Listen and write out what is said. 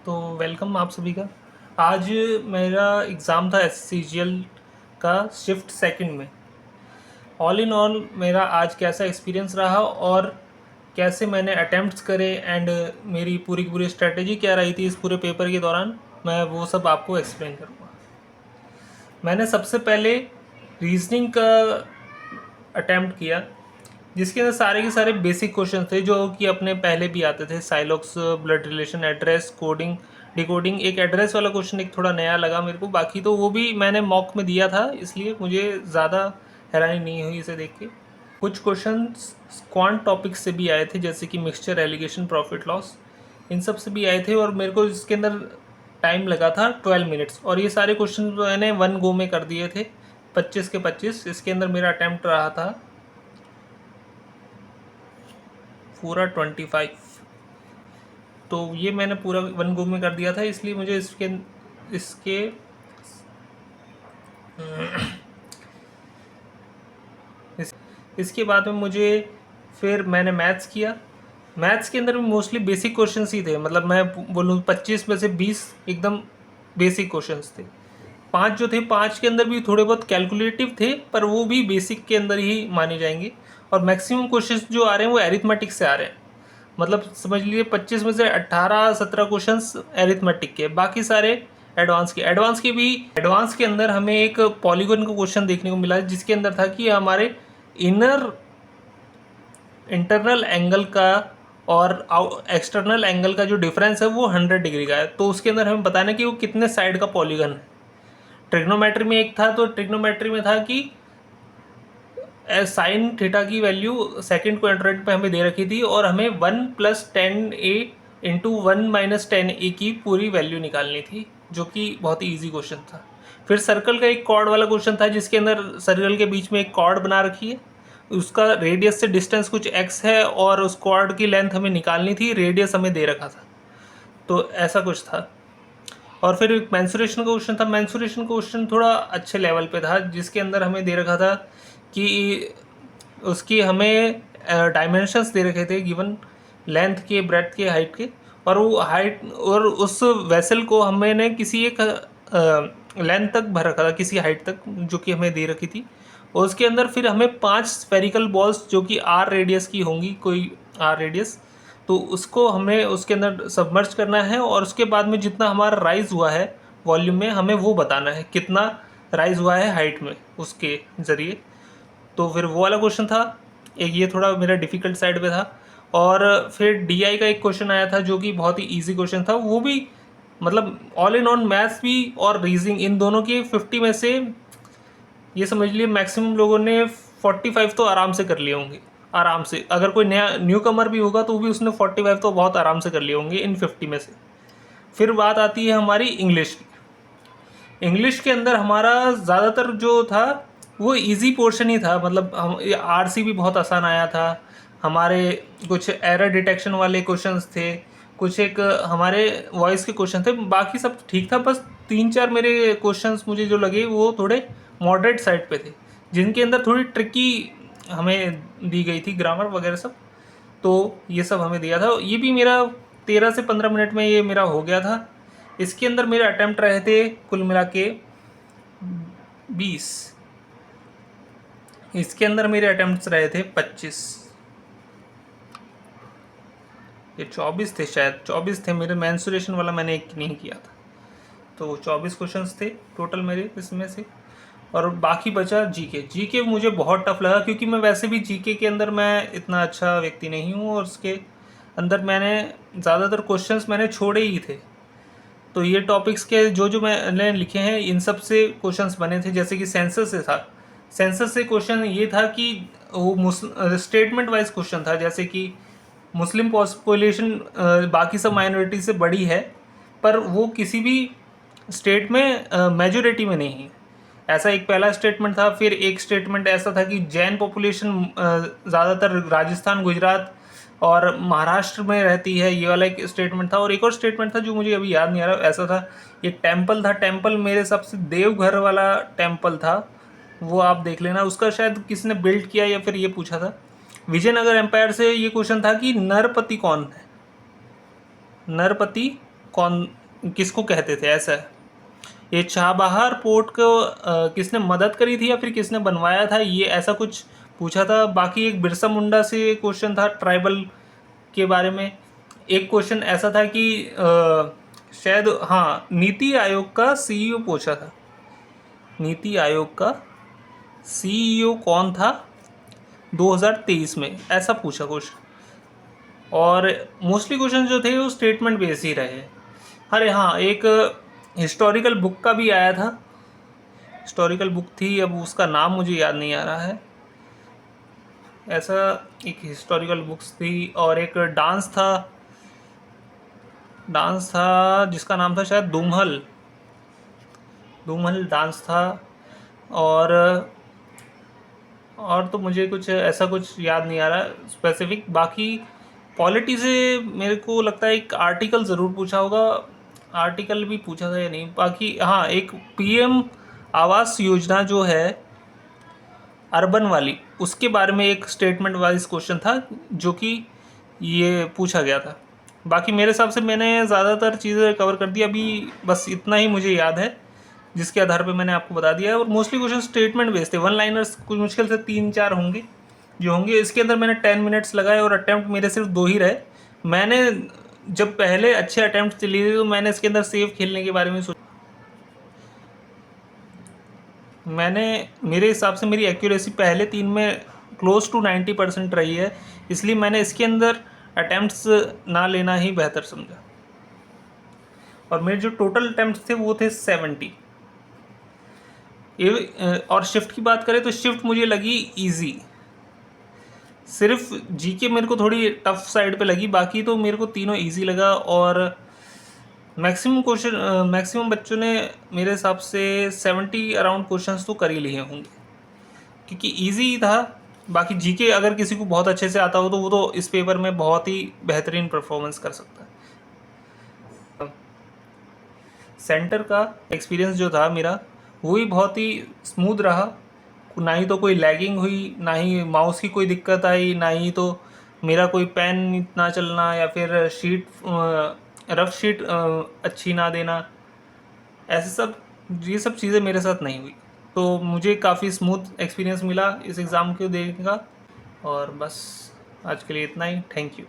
तो वेलकम आप सभी का। आज मेरा एग्ज़ाम था एससीजीएल का शिफ्ट सेकंड में। ऑल इन ऑल मेरा आज कैसा एक्सपीरियंस रहा और कैसे मैंने अटेम्प्ट्स करे एंड मेरी पूरी की पूरी स्ट्रेटेजी क्या रही थी इस पूरे पेपर के दौरान, मैं वो सब आपको एक्सप्लेन करूँगा। मैंने सबसे पहले रीजनिंग का अटेम्प्ट किया, जिसके अंदर सारे के सारे बेसिक क्वेश्चन थे जो कि अपने पहले भी आते थे। साइलॉक्स, blood relation, address, coding, decoding. एक एड्रेस वाला क्वेश्चन एक थोड़ा नया लगा मेरे को, बाकी तो वो भी मैंने मॉक में दिया था, इसलिए मुझे ज़्यादा हैरानी नहीं हुई इसे देख के। कुछ क्वेश्चन क्वांट टॉपिक से भी आए थे, जैसे कि मिक्सचर, एलिगेशन, प्रॉफिट लॉस, इन सब से भी आए थे। और मेरे को इसके अंदर टाइम लगा था 12 मिनट्स, और ये सारे क्वेश्चन मैंने वन गो में कर दिए थे, 25 के 25। इसके अंदर मेरा अटैम्प्ट रहा था पूरा 25। तो ये मैंने पूरा वन गो में कर दिया था, इसलिए मुझे इसके इसके इस, इसके बाद में मुझे फिर मैंने मैथ्स किया। मैथ्स के अंदर भी मोस्टली बेसिक क्वेश्चंस ही थे, मतलब मैं बोलूँ 25 में से 20 एकदम बेसिक क्वेश्चंस थे। 5 जो थे, 5 के अंदर भी थोड़े बहुत कैलकुलेटिव थे, पर वो भी बेसिक के अंदर ही माने जाएंगे। और मैक्सिमम क्वेश्चंस जो आ रहे हैं वो एरिथमेटिक से आ रहे हैं, मतलब समझ लीजिए 25 में से 18-17 क्वेश्चंस एरिथमेटिक के, बाकी सारे एडवांस के। एडवांस के अंदर हमें एक पॉलीगन का क्वेश्चन देखने को मिला, जिसके अंदर था कि हमारे इंटरनल एंगल का और एक्सटर्नल एंगल का जो डिफरेंस है वो 100 डिग्री का है। तो उसके अंदर हमें बताना कि वो कितने साइड का पॉलीगन है। ट्रिग्नोमेट्री में एक था, तो ट्रिग्नोमेट्री में था कि साइन थीटा की वैल्यू सेकंड क्वाड्रेंट पे हमें दे रखी थी, और हमें 1 + 10a इंटू 1 - 10a की पूरी वैल्यू निकालनी थी, जो कि बहुत ही ईजी क्वेश्चन था। फिर सर्कल का एक कॉर्ड वाला क्वेश्चन था, जिसके अंदर सर्कल के बीच में एक कॉर्ड बना रखी है, उसका रेडियस से डिस्टेंस कुछ x है, और उस कॉर्ड की लेंथ हमें निकालनी थी, रेडियस हमें दे रखा था। तो ऐसा कुछ था। और फिर एक मेंसुरेशन का क्वेश्चन था। मेंसुरेशन क्वेश्चन थोड़ा अच्छे लेवल पे था, जिसके अंदर हमें दे रखा था कि उसकी हमें डायमेंशंस दे रखे थे, गिवन लेंथ के, ब्रेड्थ के, हाइट के, और वो हाइट और उस वेसल को हमने किसी एक लेंथ तक भर रखा था, किसी हाइट तक, जो कि हमें दे रखी थी। और उसके अंदर फिर हमें 5 स्फेरिकल बॉल्स, जो कि आर रेडियस की होंगी, कोई आर रेडियस, तो उसको हमें उसके अंदर सबमर्ज करना है, और उसके बाद में जितना हमारा राइज हुआ है वॉल्यूम में, हमें वो बताना है कितना राइज हुआ है हाइट में उसके ज़रिए। तो फिर वो वाला क्वेश्चन था एक, ये थोड़ा मेरा डिफ़िकल्ट साइड पे था। और फिर डीआई का एक क्वेश्चन आया था, जो कि बहुत ही इजी क्वेश्चन था, वो भी मतलब ऑल इन ऑन मैथ्स भी और रीजनिंग, इन दोनों के 50 में से ये समझ लिए मैक्सिमम लोगों ने 45 तो आराम से कर लिए होंगे, आराम से। अगर कोई नया न्यू कमर भी होगा तो भी उसने 45 तो बहुत आराम से कर लिए होंगे इन 50 में से। फिर बात आती है हमारी इंग्लिश की। इंग्लिश के अंदर हमारा ज़्यादातर जो था वो इजी पोर्शन ही था, मतलब हम आरसी भी बहुत आसान आया था हमारे। कुछ एरर डिटेक्शन वाले क्वेश्चंस थे, कुछ एक हमारे वॉइस के क्वेश्चन थे, बाकी सब ठीक था। बस 3-4 मेरे क्वेश्चंस मुझे जो लगे वो थोड़े मॉडरेट साइड पे थे, जिनके अंदर थोड़ी ट्रिकी हमें दी गई थी, ग्रामर वगैरह सब। तो ये सब हमें दिया था। ये भी मेरा 13 से 15 मिनट में ये मेरा हो गया था। इसके अंदर मेरे अटैम्प्ट रहे थे कुल मिला के 20। इसके अंदर मेरे अटैम्प्ट्स रहे थे 25। ये 24 थे, शायद 24 थे मेरे। मेंसुरेशन वाला मैंने एक नहीं किया था, तो 24 क्वेश्चंस थे टोटल मेरे इसमें से। और बाकी बचा जीके। जीके मुझे बहुत टफ लगा, क्योंकि मैं वैसे भी जीके के अंदर मैं इतना अच्छा व्यक्ति नहीं हूँ, और उसके अंदर मैंने ज़्यादातर क्वेश्चंस मैंने छोड़े ही थे। तो ये टॉपिक्स के जो जो मैंने लिखे हैं, इन सब से क्वेश्चंस बने थे। जैसे कि सेंसस से था। सेंसस से क्वेश्चन ये था कि वो स्टेटमेंट वाइज क्वेश्चन था, जैसे कि मुस्लिम पॉपुलेशन बाकी सब माइनॉरिटी से बड़ी है, पर वो किसी भी स्टेट में मेजोरिटी में नहीं है, ऐसा एक पहला स्टेटमेंट था। फिर एक स्टेटमेंट ऐसा था कि जैन पॉपुलेशन ज़्यादातर राजस्थान, गुजरात और महाराष्ट्र में रहती है, ये वाला एक स्टेटमेंट था। और एक और स्टेटमेंट था जो मुझे अभी याद नहीं आ रहा, ऐसा था एक टेम्पल था। टेम्पल मेरे हिसाब से देवघर वाला टेम्पल था, वो आप देख लेना, उसका शायद किसी ने बिल्ड किया या फिर ये पूछा था। विजयनगर एम्पायर से ये क्वेश्चन था कि नरपति कौन है, नरपति कौन किसको कहते थे, ऐसा है। ये चाबहार पोर्ट को किसने मदद करी थी या फिर किसने बनवाया था, ये ऐसा कुछ पूछा था। बाकी एक बिरसा मुंडा से क्वेश्चन था ट्राइबल के बारे में। एक क्वेश्चन ऐसा था कि शायद हाँ, नीति आयोग का सीईओ पूछा था, नीति आयोग का सीईओ कौन था 2023 में, ऐसा पूछा क्वेश्चन। और मोस्टली क्वेश्चन जो थे वो स्टेटमेंट बेस ही रहे। अरे हाँ, एक हिस्टोरिकल बुक का भी आया था, हिस्टोरिकल बुक थी, अब उसका नाम मुझे याद नहीं आ रहा है। ऐसा एक हिस्टोरिकल बुक्स थी, और एक डांस था जिसका नाम था शायद धूमहल डांस था। और तो मुझे कुछ ऐसा कुछ याद नहीं आ रहा स्पेसिफिक। बाकी पॉलिटी से मेरे को लगता है एक आर्टिकल ज़रूर पूछा होगा, आर्टिकल भी पूछा था या नहीं। बाकी हाँ, एक पीएम आवास योजना जो है अर्बन वाली, उसके बारे में एक स्टेटमेंट वाइज क्वेश्चन था जो कि ये पूछा गया था। बाकी मेरे हिसाब से मैंने ज़्यादातर चीज़ें कवर कर दी, अभी बस इतना ही मुझे याद है जिसके आधार पे मैंने आपको बता दिया है। और मोस्टली क्वेश्चन स्टेटमेंट बेस्ड थे, वन लाइनर्स कुछ मुश्किल से 3-4 होंगे जो होंगे। इसके अंदर मैंने 10 मिनट्स लगाए और अटैम्प्ट मेरे सिर्फ 2 ही रहे। मैंने जब पहले अच्छे अटैम्प्ट लिए तो मैंने इसके अंदर सेफ खेलने के बारे में सोचा। मैंने मेरे हिसाब से मेरी एक्यूरेसी पहले 3 में क्लोज टू 90% रही है, इसलिए मैंने इसके अंदर अटैम्प्ट्स ना लेना ही बेहतर समझा। और मेरे जो टोटल अटैम्प्ट्स थे वो थे 70। और शिफ्ट की बात करें तो शिफ्ट मुझे लगी इजी, सिर्फ जीके मेरे को थोड़ी टफ साइड पे लगी, बाकी तो मेरे को तीनों इजी लगा। और मैक्सिमम बच्चों ने मेरे हिसाब से 70 अराउंड क्वेश्चंस तो कर ही लिए होंगे, क्योंकि इजी था। बाकी जीके अगर किसी को बहुत अच्छे से आता हो तो वो तो इस पेपर में बहुत ही बेहतरीन परफॉर्मेंस कर सकता है। सेंटर का एक्सपीरियंस जो था मेरा, वो ही बहुत ही स्मूथ रहा। ना ही तो कोई लैगिंग हुई, ना ही माउस की कोई दिक्कत आई, ना ही तो मेरा कोई पेन इतना चलना या फिर रफ शीट अच्छी ना देना, ऐसे सब ये सब चीज़ें मेरे साथ नहीं हुई। तो मुझे काफ़ी स्मूथ एक्सपीरियंस मिला इस एग्ज़ाम को देने का। और बस आज के लिए इतना ही। Thank you.